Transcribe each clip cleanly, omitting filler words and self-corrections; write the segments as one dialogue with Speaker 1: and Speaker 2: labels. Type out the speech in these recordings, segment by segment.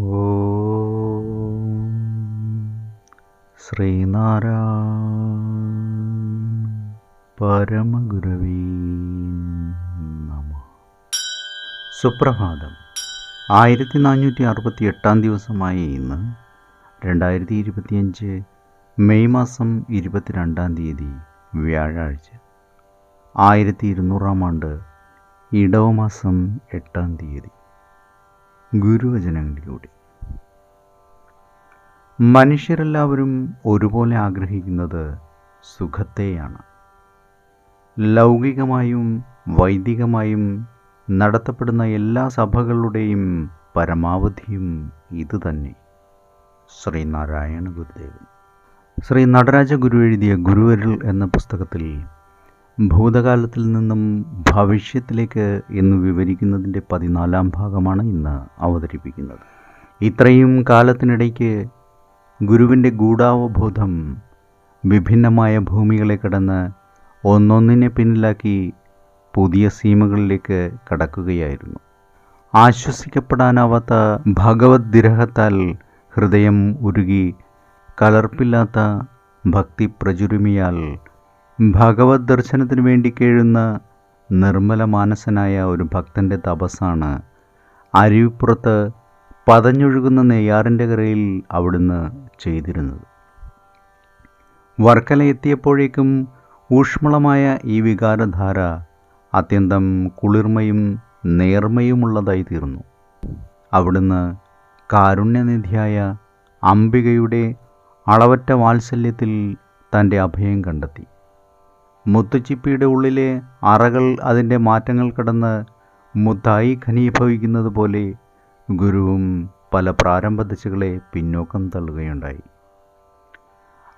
Speaker 1: ഓം ശ്രീനാരായണ പരമഗുരവേ നമഃ. സുപ്രഭാതം. 1468 ദിവസമായ ഇന്ന് 2025 മെയ് മാസം 22 വ്യാഴാഴ്ച, 1200 ആണ്ട് ഇടവമാസം 8 ഗുരുവചനങ്ങളിലൂടെ. മനുഷ്യരെല്ലാവരും ഒരുപോലെ ആഗ്രഹിക്കുന്നത് സുഖത്തെയാണ്. ലൗകികമായും വൈദികമായും നടത്തപ്പെടുന്ന എല്ലാ സഭകളുടെയും പരമാവധിയും ഇതുതന്നെ. ശ്രീനാരായണ ഗുരുദേവൻ. ശ്രീ നടരാജ ഗുരു എഴുതിയ ഗുരുവരുൾ എന്ന പുസ്തകത്തിൽ ഭൂതകാലത്തിൽ നിന്നും ഭവിഷ്യത്തിലേക്ക് എന്ന് വിവരിക്കുന്നതിൻ്റെ 14-ാം ഭാഗമാണ് ഇന്ന് അവതരിപ്പിക്കുന്നത്. ഇത്രയും കാലത്തിനിടയ്ക്ക് ഗുരുവിൻ്റെ ഗൂഢാവബോധം വിഭിന്നമായ ഭൂമികളെ കടന്ന് ഒന്നൊന്നിനെ പിന്നിലാക്കി പുതിയ സീമകളിലേക്ക് കടക്കുകയായിരുന്നു. ആശ്വസിക്കപ്പെടാനാവാത്ത ഭഗവത് വിരഹത്താൽ ഹൃദയം ഉരുകി കലർപ്പില്ലാത്ത ഭക്തി പ്രചുരുമിയാൽ ഭഗവത് ദർശനത്തിനു വേണ്ടി കേഴുന്ന നിർമ്മല മാനസനായ ഒരു ഭക്തൻ്റെ തപസ്സാണ് അരുവിപ്പുറത്ത് പതഞ്ഞൊഴുകുന്ന നെയ്യാറിൻ്റെ കരയിൽ അവിടുന്ന് ചെയ്തിരുന്നത്. വർക്കല എത്തിയപ്പോഴേക്കും ഊഷ്മളമായ ഈ വികാരധാര അത്യന്തം കുളിർമയും നേർമയുമുള്ളതായി തീർന്നു. അവിടുന്ന് കാരുണ്യനിധിയായ അംബികയുടെ അളവറ്റ വാത്സല്യത്തിൽ തൻ്റെ അഭയം കണ്ടെത്തി. മുത്തുച്ചിപ്പിയുടെ ഉള്ളിലെ അറകൾ അതിൻ്റെ മാറ്റങ്ങൾ കടന്ന് മുത്തായി ഘനീഭവിക്കുന്നത് പോലെ ഗുരുവും പല പ്രാരംഭ ദശകളെ പിന്നോക്കം തള്ളുകയുണ്ടായി.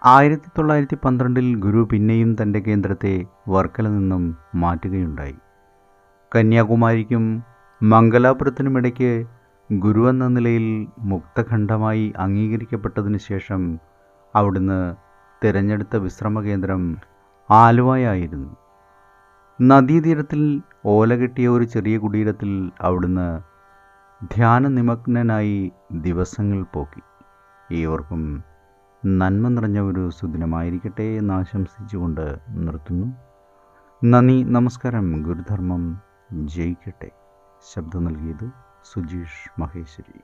Speaker 1: 1912 ഗുരു പിന്നെയും തൻ്റെ കേന്ദ്രത്തെ വർക്കല നിന്നും മാറ്റുകയുണ്ടായി. കന്യാകുമാരിക്കും മംഗലാപുരത്തിനുമിടയ്ക്ക് ഗുരു എന്ന നിലയിൽ മുക്തഖണ്ഡമായി അംഗീകരിക്കപ്പെട്ടതിന് ശേഷം അവിടുന്ന് തിരഞ്ഞെടുത്ത വിശ്രമകേന്ദ്രം ആലുവയായിരുന്നു. നദീതീരത്തിൽ ഓലകെട്ടിയ ഒരു ചെറിയ കുടീരത്തിൽ അവിടുന്ന് ധ്യാനനിമഗ്നനായി ദിവസങ്ങൾ പോക്കി. ഏവർക്കും നന്മ നിറഞ്ഞ ഒരു സുദിനമായിരിക്കട്ടെ എന്ന് ആശംസിച്ചുകൊണ്ട് നിർത്തുന്നു. നന്ദി, നമസ്കാരം. ഗുരുധർമ്മം ജയിക്കട്ടെ. ശബ്ദം നൽകിയത് സുജീഷ് മഹേശ്വരി.